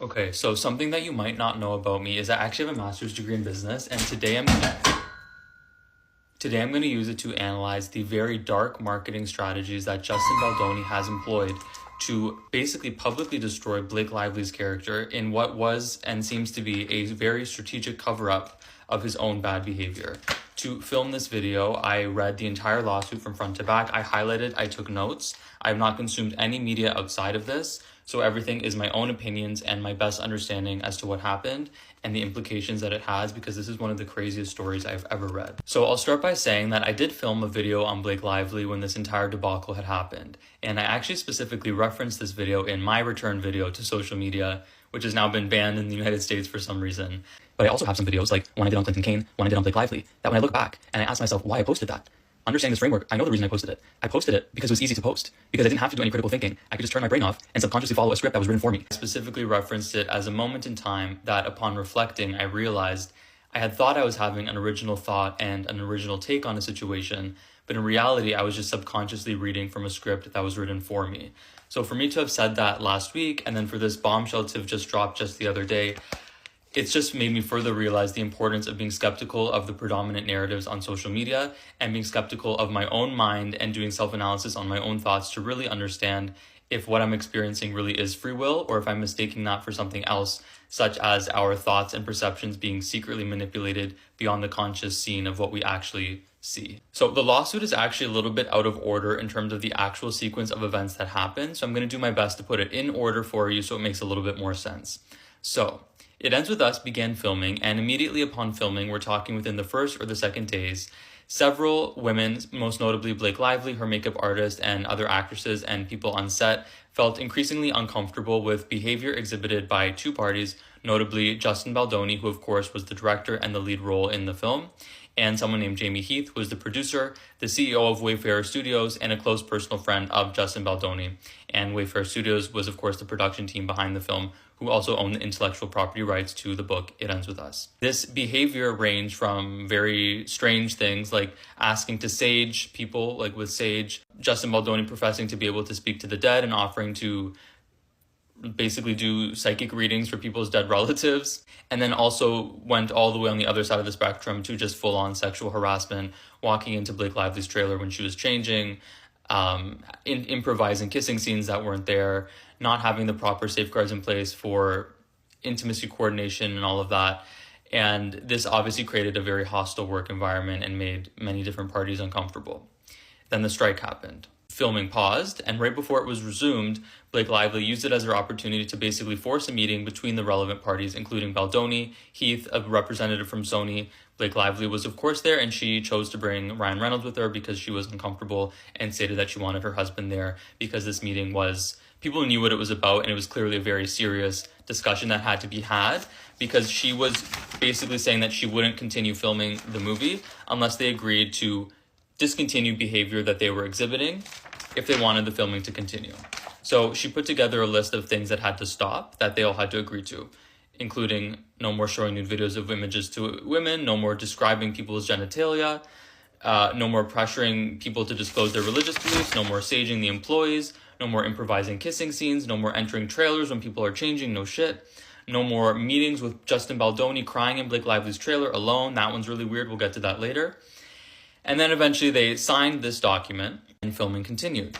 Okay, so something that you might not know about me is I actually have a master's degree in business, and today I'm going to use it to analyze the very dark marketing strategies that Justin Baldoni has employed to basically publicly destroy Blake Lively's character in what was and seems to be a very strategic cover-up of his own bad behavior. To film this video, I read the entire lawsuit from front to back. I highlighted, I took notes. I have not consumed any media outside of this, so everything is my own opinions and my best understanding as to what happened and the implications that it has, because this is one of the craziest stories I've ever read. So I'll start by saying that I did film a video on Blake Lively when this entire debacle had happened, and I actually specifically referenced this video in my return video to social media, which has now been banned in the United States for some reason. But I also have some videos, like one I did on Clinton Kane, one I did on Blake Lively, that when I look back and I ask myself why I posted that, understanding this framework, I know the reason I posted it. I posted it because it was easy to post, because I didn't have to do any critical thinking. I could just turn my brain off and subconsciously follow a script that was written for me. I specifically referenced it as a moment in time that, upon reflecting, I realized I had thought I was having an original thought and an original take on a situation, but in reality, I was just subconsciously reading from a script that was written for me. So for me to have said that last week, and then for this bombshell to have just dropped just the other day, it's just made me further realize the importance of being skeptical of the predominant narratives on social media and being skeptical of my own mind and doing self-analysis on my own thoughts to really understand if what I'm experiencing really is free will or if I'm mistaking that for something else, such as our thoughts and perceptions being secretly manipulated beyond the conscious scene of what we actually see. So the lawsuit is actually a little bit out of order in terms of the actual sequence of events that happened. So I'm going to do my best to put it in order for you so it makes a little bit more sense. So it ends with us began filming, and immediately upon filming, we're talking within the first or the second days, several women, most notably Blake Lively, her makeup artist, and other actresses and people on set, felt increasingly uncomfortable with behavior exhibited by two parties, notably Justin Baldoni, who of course was the director and the lead role in the film, and someone named Jamie Heath, who was the producer, the CEO of Wayfarer Studios, and a close personal friend of Justin Baldoni. And Wayfarer Studios was, of course, the production team behind the film, who also owned the intellectual property rights to the book It Ends With Us. This behavior ranged from very strange things like asking to sage people, like with Sage, Justin Baldoni professing to be able to speak to the dead and offering to basically do psychic readings for people's dead relatives, and then also went all the way on the other side of the spectrum to just full-on sexual harassment, walking into Blake Lively's trailer when she was changing, improvising kissing scenes that weren't there, not having the proper safeguards in place for intimacy coordination and all of that. And this obviously created a very hostile work environment and made many different parties uncomfortable. Then the strike happened. Filming paused, and right before it was resumed, Blake Lively used it as her opportunity to basically force a meeting between the relevant parties, including Baldoni, Heath, a representative from Sony. Blake Lively was of course there, and she chose to bring Ryan Reynolds with her because she was uncomfortable and stated that she wanted her husband there because this meeting was, people knew what it was about, and it was clearly a very serious discussion that had to be had, because she was basically saying that she wouldn't continue filming the movie unless they agreed to discontinue behavior that they were exhibiting if they wanted the filming to continue. So she put together a list of things that had to stop, that they all had to agree to, including no more showing nude videos of images to women, no more describing people's genitalia, no more pressuring people to disclose their religious beliefs, no more saging the employees, no more improvising kissing scenes, no more entering trailers when people are changing, no shit. No more meetings with Justin Baldoni crying in Blake Lively's trailer alone. That one's really weird. We'll get to that later. And then eventually they signed this document and filming continued.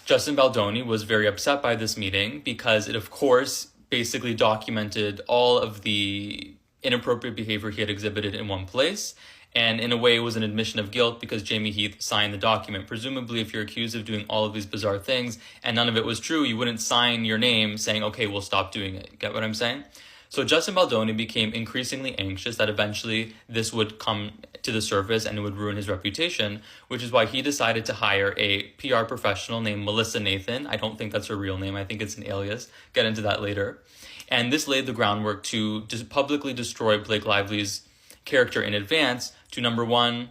Justin Baldoni was very upset by this meeting because it, of course, basically documented all of the inappropriate behavior he had exhibited in one place. And in a way, it was an admission of guilt because Jamie Heath signed the document. Presumably, if you're accused of doing all of these bizarre things and none of it was true, you wouldn't sign your name saying, okay, we'll stop doing it. Get what I'm saying? So Justin Baldoni became increasingly anxious that eventually this would come to the surface and it would ruin his reputation, which is why he decided to hire a PR professional named Melissa Nathan. I don't think that's her real name. I think it's an alias. Get into that later. And this laid the groundwork to publicly destroy Blake Lively's character in advance to, number one,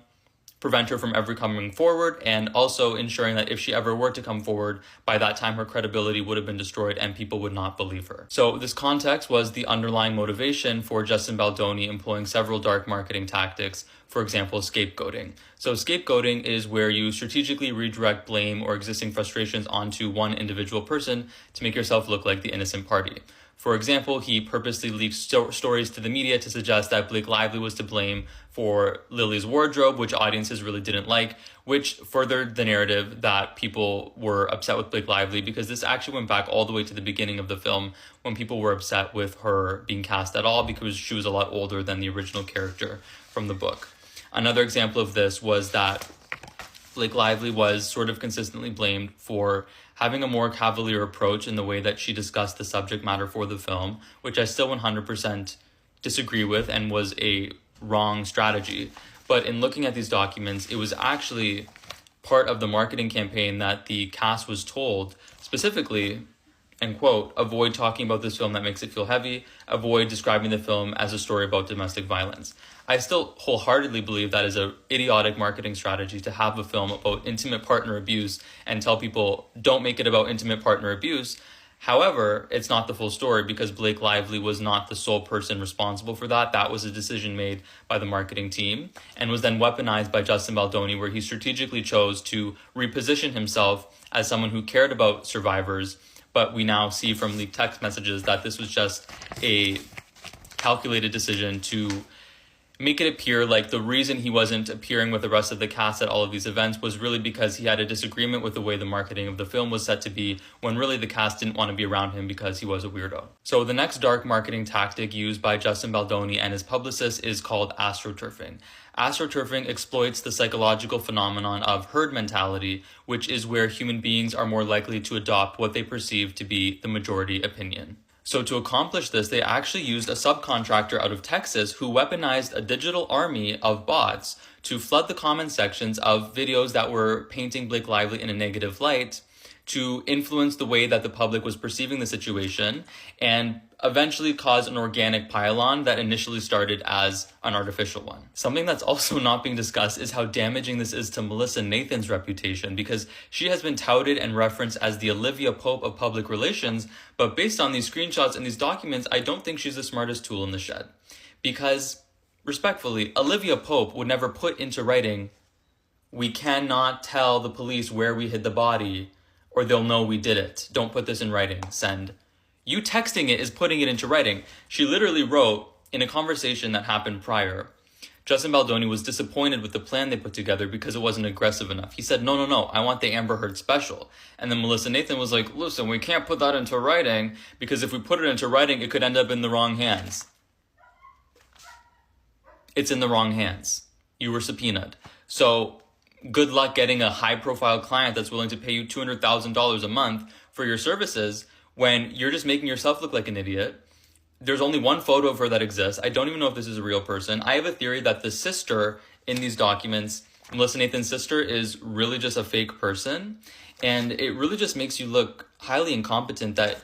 prevent her from ever coming forward, and also ensuring that if she ever were to come forward, by that time her credibility would have been destroyed and people would not believe her. So this context was the underlying motivation for Justin Baldoni employing several dark marketing tactics, for example, scapegoating. So scapegoating is where you strategically redirect blame or existing frustrations onto one individual person to make yourself look like the innocent party. For example, he purposely leaked stories to the media to suggest that Blake Lively was to blame for Lily's wardrobe, which audiences really didn't like, which furthered the narrative that people were upset with Blake Lively, because this actually went back all the way to the beginning of the film when people were upset with her being cast at all because she was a lot older than the original character from the book. Another example of this was that Blake Lively was sort of consistently blamed for having a more cavalier approach in the way that she discussed the subject matter for the film, which I still 100% disagree with and was a wrong strategy. But in looking at these documents, it was actually part of the marketing campaign that the cast was told specifically, and quote, avoid talking about this film that makes it feel heavy, avoid describing the film as a story about domestic violence. I still wholeheartedly believe that is an idiotic marketing strategy to have a film about intimate partner abuse and tell people don't make it about intimate partner abuse. However, it's not the full story because Blake Lively was not the sole person responsible for that. That was a decision made by the marketing team and was then weaponized by Justin Baldoni, where he strategically chose to reposition himself as someone who cared about survivors. But we now see from leaked text messages that this was just a calculated decision to make it appear like the reason he wasn't appearing with the rest of the cast at all of these events was really because he had a disagreement with the way the marketing of the film was set to be, when really the cast didn't want to be around him because he was a weirdo. So the next dark marketing tactic used by Justin Baldoni and his publicist is called astroturfing. Astroturfing exploits the psychological phenomenon of herd mentality, which is where human beings are more likely to adopt what they perceive to be the majority opinion. So to accomplish this, they actually used a subcontractor out of Texas who weaponized a digital army of bots to flood the comment sections of videos that were painting Blake Lively in a negative light to influence the way that the public was perceiving the situation and eventually cause an organic pile-on that initially started as an artificial one. Something that's also not being discussed is how damaging this is to Melissa Nathan's reputation, because she has been touted and referenced as the Olivia Pope of public relations, but based on these screenshots and these documents, I don't think she's the smartest tool in the shed. Because, respectfully, Olivia Pope would never put into writing, "We cannot tell the police where we hid the body, or they'll know we did it. Don't put this in writing. Send." You texting it is putting it into writing. She literally wrote in a conversation that happened prior, Justin Baldoni was disappointed with the plan they put together because it wasn't aggressive enough. He said, no, I want the Amber Heard special. And then Melissa Nathan was like, listen, we can't put that into writing because if we put it into writing, it could end up in the wrong hands. It's in the wrong hands. You were subpoenaed. So good luck getting a high-profile client that's willing to pay you $200,000 a month for your services when you're just making yourself look like an idiot. There's only one photo of her that exists. I don't even know if this is a real person. I have a theory that the sister in these documents, Melissa Nathan's sister, is really just a fake person. And it really just makes you look highly incompetent that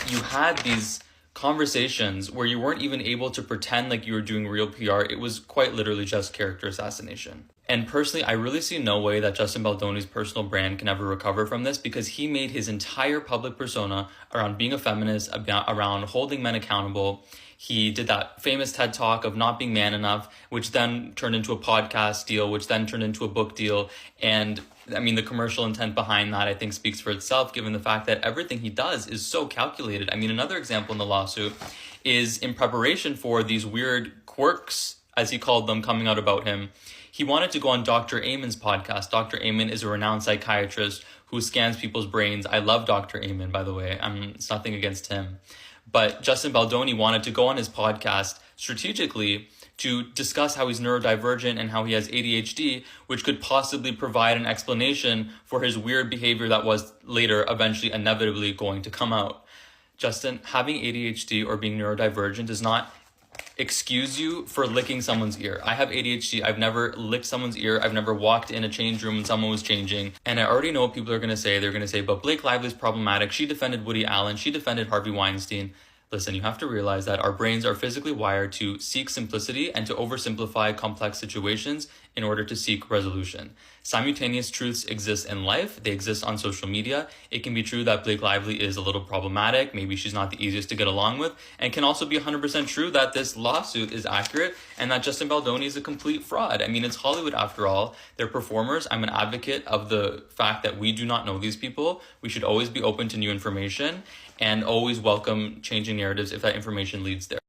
you had these conversations where you weren't even able to pretend like you were doing real PR. It was quite literally just character assassination. And personally, I really see no way that Justin Baldoni's personal brand can ever recover from this, because he made his entire public persona around being a feminist, around holding men accountable. He did that famous TED Talk of not being man enough, which then turned into a podcast deal, which then turned into a book deal. And I mean, the commercial intent behind that, I think, speaks for itself, given the fact that everything he does is so calculated. I mean, another example in the lawsuit is in preparation for these weird quirks, as he called them, coming out about him. He wanted to go on Dr. Amen's podcast. Dr. Amen is a renowned psychiatrist who scans people's brains. I love Dr. Amen, by the way. It's nothing against him. But Justin Baldoni wanted to go on his podcast strategically to discuss how he's neurodivergent and how he has ADHD, which could possibly provide an explanation for his weird behavior that was later eventually inevitably going to come out. Justin, having ADHD or being neurodivergent does not excuse you for licking someone's ear. I have ADHD. I've never licked someone's ear. I've never walked in a change room when someone was changing. And I already know what people are going to say. They're going to say, but Blake Lively's problematic. She defended Woody Allen. She defended Harvey Weinstein. Listen, you have to realize that our brains are physically wired to seek simplicity and to oversimplify complex situations in order to seek resolution. Simultaneous truths exist in life. They exist on social media. It can be true that Blake Lively is a little problematic. Maybe she's not the easiest to get along with. And it can also be 100% true that this lawsuit is accurate and that Justin Baldoni is a complete fraud. I mean, it's Hollywood after all. They're performers. I'm an advocate of the fact that we do not know these people. We should always be open to new information and always welcome changing narratives if that information leads there.